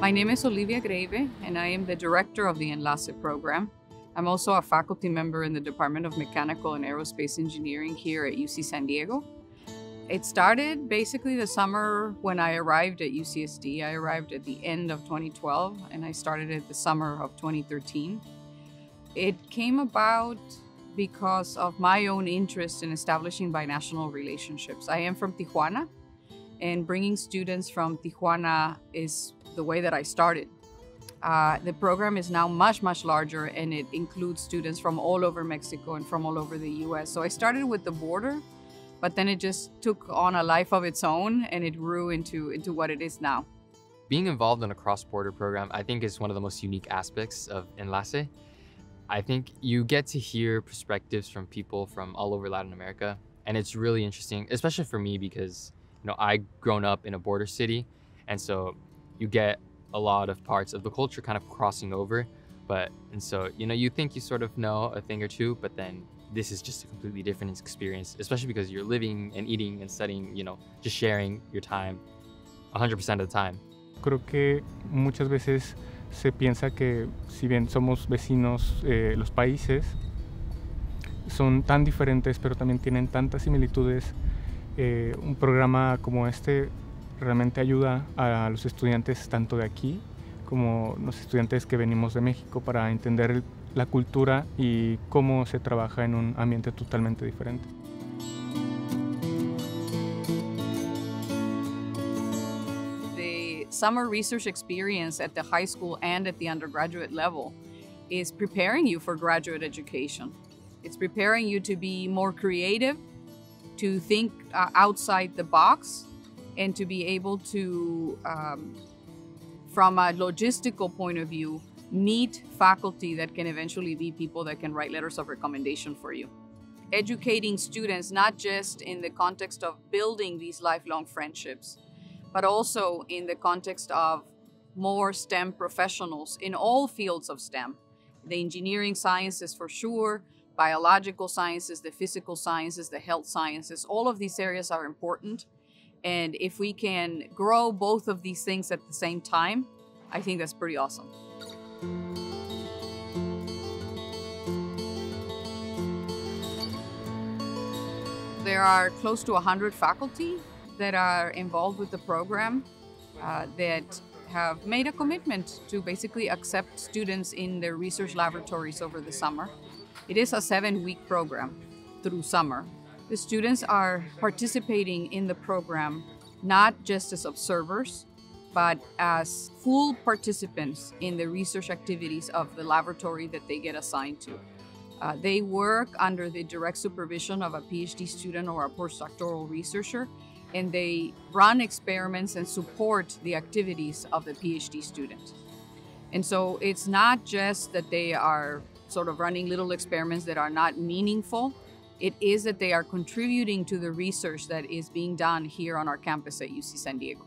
My name is Olivia Greve, and I am the director of the Enlace program. I'm also a faculty member in the Department of Mechanical and Aerospace Engineering here at UC San Diego. It started basically the summer when I arrived at UCSD. I arrived at the end of 2012, and I started it the summer of 2013. It came about because of my own interest in establishing binational relationships. I am from Tijuana, and bringing students from Tijuana is the way that I started. The program is now much, much larger, and it includes students from all over Mexico and from all over the US. So I started with the border, but then it just took on a life of its own, and it grew into what it is now. Being involved in a cross-border program, I think, is one of the most unique aspects of Enlace. I think you get to hear perspectives from people from all over Latin America, and it's really interesting, especially for me because I grown up in a border city, and so you get a lot of parts of the culture kind of crossing over. And so you think you sort of know a thing or two, but then this is just a completely different experience, especially because you're living and eating and studying, just sharing your time 100% of the time. Creo que muchas veces se piensa que si bien somos vecinos, los países son tan diferentes, pero también tienen tantas similitudes. Un programa como este realmente ayuda a los estudiantes tanto de aquí como los estudiantes que venimos de México para entender la cultura y cómo se trabaja en un ambiente totalmente diferente. The summer research experience at the high school and at the undergraduate level is preparing you for graduate education. It's preparing you to be more creative, to think outside the box, and to be able to, from a logistical point of view, meet faculty that can eventually be people that can write letters of recommendation for you. Educating students not just in the context of building these lifelong friendships, but also in the context of more STEM professionals in all fields of STEM. The engineering sciences for sure, biological sciences, the physical sciences, the health sciences, all of these areas are important. And if we can grow both of these things at the same time, I think that's pretty awesome. There are close to 100 faculty that are involved with the program that have made a commitment to basically accept students in their research laboratories over the summer. It is a 7-week program through summer. The students are participating in the program not just as observers, but as full participants in the research activities of the laboratory that they get assigned to. They work under the direct supervision of a PhD student or a postdoctoral researcher, and they run experiments and support the activities of the PhD student. And so it's not just that they are sort of running little experiments that are not meaningful. It is that they are contributing to the research that is being done here on our campus at UC San Diego.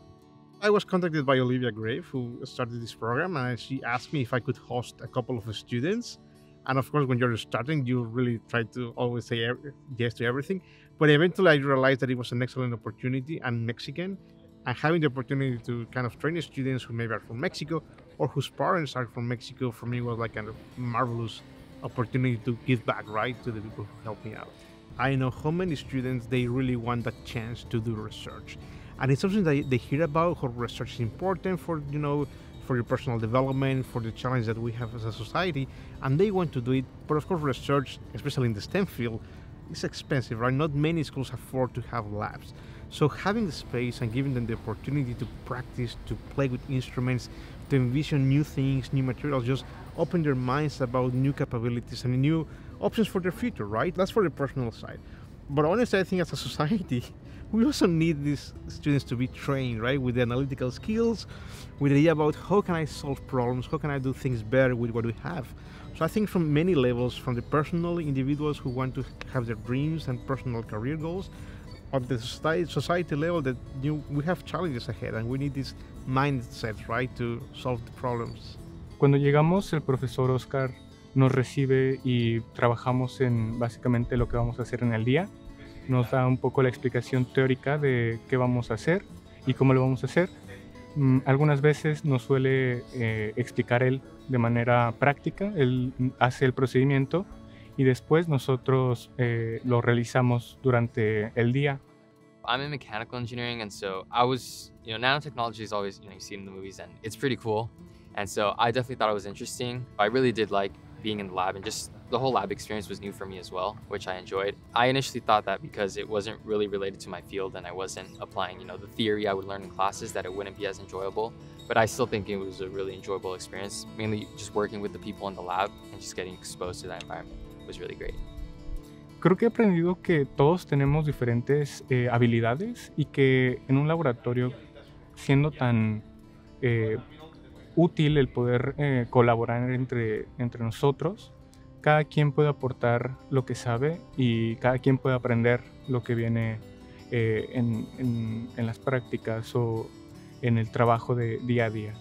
I was contacted by Olivia Grave, who started this program, and she asked me if I could host a couple of students. And of course, when you're starting, you really try to always say yes to everything. But eventually I realized that it was an excellent opportunity. I'm Mexican, and having the opportunity to kind of train students who maybe are from Mexico or whose parents are from Mexico, for me was like kind of marvelous opportunity to give back, right, to the people who helped me out. I know how many students, they really want that chance to do research. And it's something that they hear about, how research is important for, for your personal development, for the challenge that we have as a society, and they want to do it. But of course, research, especially in the STEM field, is expensive, right? Not many schools afford to have labs. So having the space and giving them the opportunity to practice, to play with instruments, to envision new things, new materials, just open their minds about new capabilities and new options for their future, right? That's for the personal side. But honestly, I think as a society, we also need these students to be trained, right? With the analytical skills, with the idea about how can I solve problems, how can I do things better with what we have. So I think from many levels, from the personal individuals who want to have their dreams and personal career goals, at the society level, that we have challenges ahead and we need this mindset, right, to solve the problems. Cuando llegamos, el profesor Oscar nos recibe y trabajamos en básicamente lo que vamos a hacer en el día. Nos da un poco la explicación teórica de qué vamos a hacer y cómo lo vamos a hacer. Algunas veces nos suele explicar él de manera práctica, él hace el procedimiento y después nosotros lo realizamos durante el día. I'm in mechanical engineering, and so I was, nanotechnology is always, you see it in the movies, and it's pretty cool. And so I definitely thought it was interesting. I really did like being in the lab, and just the whole lab experience was new for me as well, which I enjoyed. I initially thought that because it wasn't really related to my field and I wasn't applying, the theory I would learn in classes, that it wouldn't be as enjoyable. But I still think it was a really enjoyable experience, mainly just working with the people in the lab and just getting exposed to that environment was really great. Creo que he aprendido que todos tenemos diferentes habilidades y que en un laboratorio, siendo tan útil el poder colaborar entre nosotros, cada quien puede aportar lo que sabe y cada quien puede aprender lo que viene en las prácticas o en el trabajo de día a día.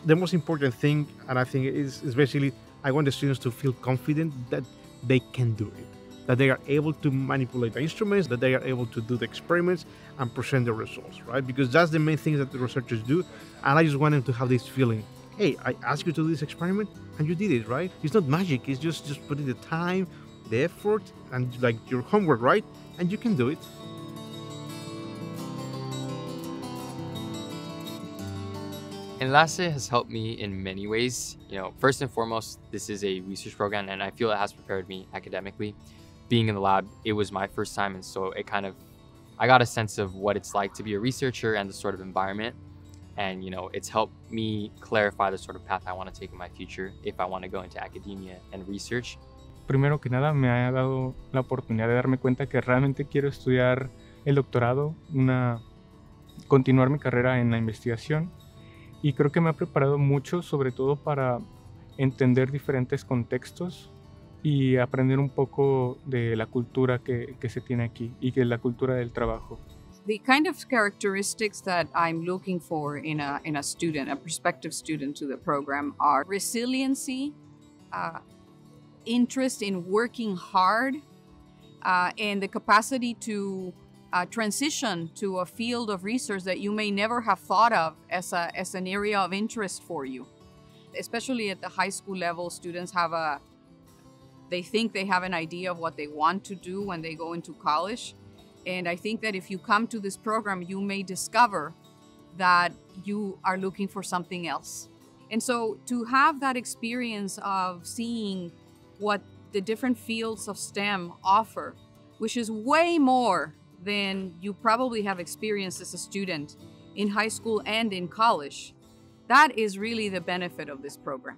The most important thing, and I think is basically, I want the students to feel confident that they can do it, that they are able to manipulate the instruments, that they are able to do the experiments and present the results, right? Because that's the main thing that the researchers do. And I just want them to have this feeling, hey, I asked you to do this experiment and you did it, right? It's not magic, it's just putting the time, the effort, and like your homework, right? And you can do it. Enlace has helped me in many ways. First and foremost, this is a research program, and I feel it has prepared me academically. Being in the lab, it was my first time, and so I got a sense of what it's like to be a researcher and the sort of environment. And, it's helped me clarify the sort of path I want to take in my future if I want to go into academia and research. Primero que nada, me ha dado la oportunidad de darme cuenta que realmente quiero estudiar el doctorado, continuar mi carrera en la investigación. Y creo que me ha preparado mucho, sobre todo para entender diferentes contextos y aprender un poco de la cultura que se tiene aquí y que es la cultura del trabajo. The kind of characteristics that I'm looking for in a student, a prospective student to the program, are resiliency, interest in working hard, and the capacity to transition to a field of research that you may never have thought of as an area of interest for you. Especially at the high school level, students they think they have an idea of what they want to do when they go into college. And I think that if you come to this program, you may discover that you are looking for something else. And so to have that experience of seeing what the different fields of STEM offer, which is way more than you probably have experienced as a student in high school and in college, that is really the benefit of this program.